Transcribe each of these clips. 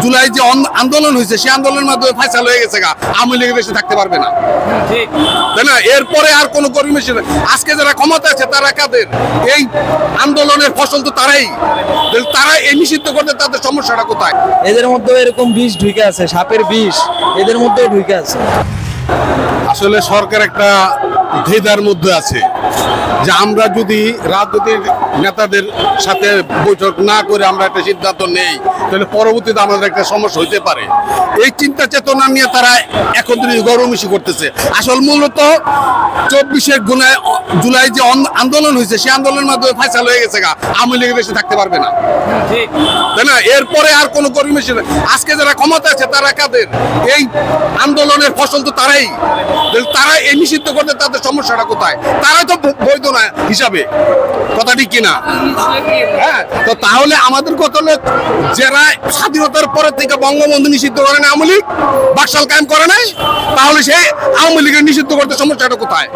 জুলাই যে আন্দোলন হয়েছে সেই আন্দোলনের মাধ্যমে ফয়সালা হয়ে গেছে আওয়ামী লীগের দেশে থাকতে পারবে না, তাই না? এরপরে আর কোন কর্মী আজকে যারা ক্ষমতা আছে তারা কাদের? এই আন্দোলনের ফসল তো তারাই এই নিষিদ্ধ করতে তাদের সমস্যাটা কোথায়? এদের মধ্যে এরকম বিষ ঢুকে আছে, সাপের বিষ এদের মধ্যেও ঢুকে আছে। আসলে সরকার একটা দ্বিধার মধ্যে আছে যে আমরা যদি রাজনৈতিক নেতাদের সাথে বৈঠক না করে আমরা একটা সিদ্ধান্ত নেই তাহলে পরবর্তীতে আমাদের একটা সমস্যা হইতে পারে। এই চিন্তা চেতনা নিয়ে তারা এখন গরমিশি করতেছে। আসল মূলত 24 জুলাই যে আন্দোলন হয়েছে সেই আন্দোলনের মাধ্যমে ফয়সালা হয়ে গেছে আওয়ামী লীগের দেশে থাকতে পারবে না, তাই না? এরপরে আর কোন কর্মী আজকে যারা ক্ষমতা আছে তারা কাদের? এই আন্দোলনের ফসল তো তারাই এই নিষিদ্ধ করতে তাদের সমস্যাটা কোথায়? তারাই তো বৈধ না হিসাবে, কথা ঠিক কিনা? হ্যাঁ, তো তাহলে আমাদের কথা হলো যারা স্বাধীনতার পরে থেকে বঙ্গবন্ধু নিষিদ্ধ করে না, আওয়ামী লীগ বাকশাল কায়েম করে নাই, তাহলে সেই আওয়ামী লীগের নিষিদ্ধ করতে সমস্যাটা কোথায়?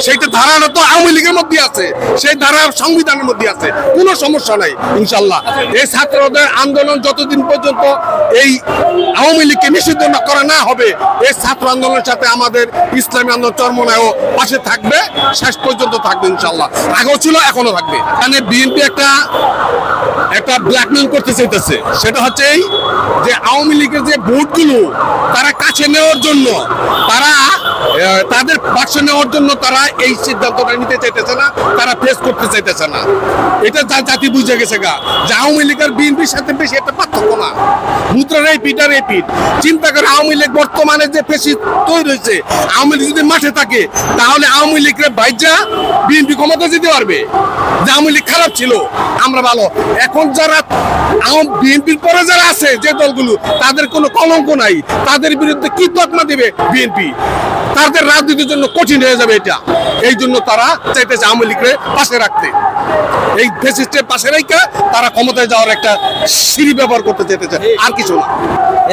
সেইটা ধারাটা তো আওয়ামী লীগের মধ্যে আছে, সেই ধারা সংবিধানের মধ্যে আছে, কোনো সমস্যা নাই ইনশাল্লাহ। এই ছাত্রদের আন্দোলন যতদিন পর্যন্ত এই আওয়ামী লীগকে নিষিদ্ধ করা না হবে, এই ছাত্র আন্দোলনের সাথে আমাদের ইসলামী আন্দোলন চরমনায়ও পাশে থাকবে, শেষ পর্যন্ত থাকবে ইনশাল্লাহ। আগেও ছিল, এখনো থাকবে। এখানে বিএনপি একটা ব্ল্যাকমেল করতে চাইতেছে, সেটা হচ্ছে এই যে আওয়ামী লীগের যে ভোটগুলো তারা কাছে নেওয়ার জন্য, তারা তাদের পাশ নেওয়ার জন্য তারা এই সিদ্ধান্তটা নিতে চাইতেছে না, তারা ফেস করতে চাইতেছে না। এটা জাতি বুঝে গেছে যে আওয়ামী লীগের বিএনপির সাথে বেশি একটা পার্থক্য না, মুদ্রার এই পিঠ আর এই পিঠ। চিন্তা করে আওয়ামী লীগ বর্তমানে যে পেশি তৈরি হয়েছে, আওয়ামী লীগ যদি মাঠে থাকে তাহলে আওয়ামী লীগের বাইজা বিএনপি ক্ষমতা যেতে পারবে। যে আওয়ামী লীগ খারাপ ছিল, আমরা ভালো। এখন যারা বিএনপির পরে যারা আছে যে দলগুলো, তাদের কোনো কলঙ্ক নাই, তাদের বিরুদ্ধে কি তকমা দেবে বিএনপি? তাদের রাজনীতির জন্য কঠিন হয়ে যাবে এটা। এই জন্য তারা চাইতেছে আওয়ামী লীগের পাশে রাখতে, এই ফ্যাসিস্টের পাশে রেখে তারা ক্ষমতায় যাওয়ার একটা সিঁড়ি ব্যবহার করতে চাইতেছে, আর কিছু না।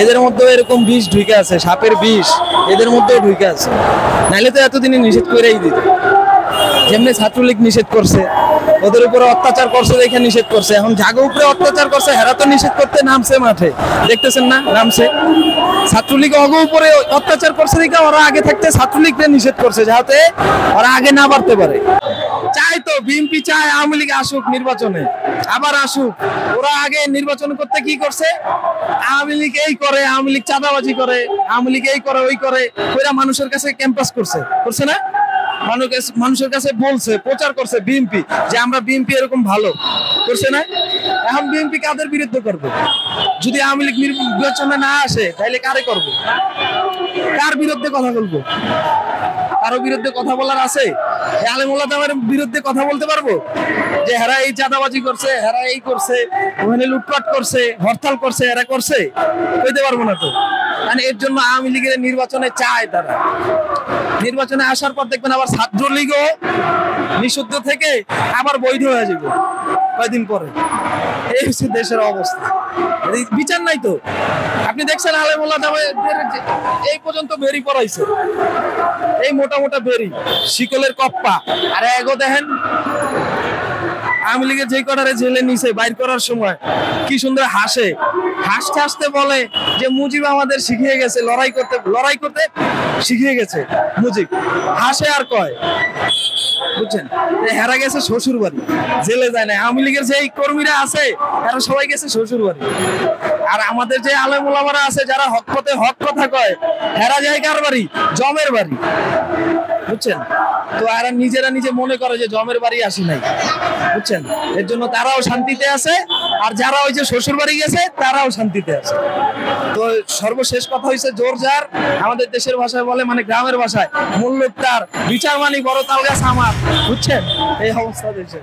এদের মধ্যে এরকম বিষ ঢুকে আছে, সাপের বিষ এদের মধ্যেও ঢুকে আছে, নাহলে তো এতদিনই নিষেধ করেই দিত। যেমনি ছাত্রলীগ নিষেধ করছে, ওদের উপরে অত্যাচার করছে দেখে নিষেধ করছে, এখন জাগো উপরে অত্যাচার করছে, হেরা তো নিষেধ করতে নামছে মাঠে, দেখতেছেন না নামছে। ছাত্রলীগ অগো উপরে অত্যাচার করছে দেখে ওরা আগে থাকতে ছাত্রলীগকে নিষেধ করছে, যাতে ওরা আগে না বাড়তে পারে। চাই তো বিএনপি চায় আওয়ামী লীগ আসুক নির্বাচনে, আবার আসুক। ওরা আগে নির্বাচন করতে কি করছে? আওয়ামী লীগ এই করে, আওয়ামী লীগ চাঁদাবাজি করে, আওয়ামী লীগ এই করে ওই করে, ওরা মানুষের কাছে ক্যাম্পাস করছে না, মানুষের কাছে বলছে, প্রচার করছে বিএনপি যে আমরা বিএনপি এরকম ভালো করছে না। এখন বিএনপি কাদের বিরুদ্ধে করবে? যদি আওয়ামী লীগ নির্বাচনে না আসে তাহলে কারে করবে? কার বিরুদ্ধে কথা বলবো? কারো বিরুদ্ধে কথা বলার আছে? আলেমুল্লাহদের বিরুদ্ধে কথা বলতে পারবো যে হেরা এই চাঁদাবাজি করছে, হেরা এই করছে, ওখানে লুটপাট করছে, হরতাল করছে, এরা করছে? কইতে পারবো না তো। মানে এর জন্য আওয়ামী লীগের নির্বাচনে চায় তারা। নির্বাচনে আসার পর দেখবেন আবার ছাত্রলীগও নিষিদ্ধ থেকে আবার বৈধ হয়ে যাবে কয়েকদিন পরে। এই হচ্ছে দেশের অবস্থা, বিচার নাই তো। আপনি দেখছেন আলেমুল্লাহদের এই পর্যন্ত বেরি পড়াইছে, এই মোটা মোটা বেরি, শিকলের কপ্পা, আর এগো দেখেন আওয়ামী লীগের যে কটারে জেলে নিছে বাইর করার সময় কি সুন্দর হাসে, হাসতে হাসতে বলে যে মুজিব আমাদের শিখিয়ে গেছে লড়াই করতে শিখিয়ে গেছে মুজিব। হাসে আর কয়, বুঝছেন? হেরা গেছে শ্বশুর বাড়ি, জেলে যায় না। আওয়ামী লীগের যে কর্মীরা আছে এরা সবাই গেছে শ্বশুর বাড়ি, আর আমাদের যে আলেম ওলামারা আছে যারা হক পথে হক কথা কয়, হেরা যায় কার বাড়ি? জমের বাড়ি, বুঝছেন? তো এরা নিজেরা নিজে মনে করে যে জমের বাড়ি আসি নাই, বুঝছেন? এর জন্য তারাও শান্তিতে আছে, আর যারা ওই যে শ্বশুর বাড়ি গেছে তারাও শান্তিতে আছে। তো সর্বশেষ কথা হয়েছে জোর যার, আমাদের দেশের ভাষায় বলে, মানে গ্রামের ভাষায়, মূল্য তার, বিচার মানি বড় তাল গাছ আমার, বুঝছেন? এই অবস্থা দেশে।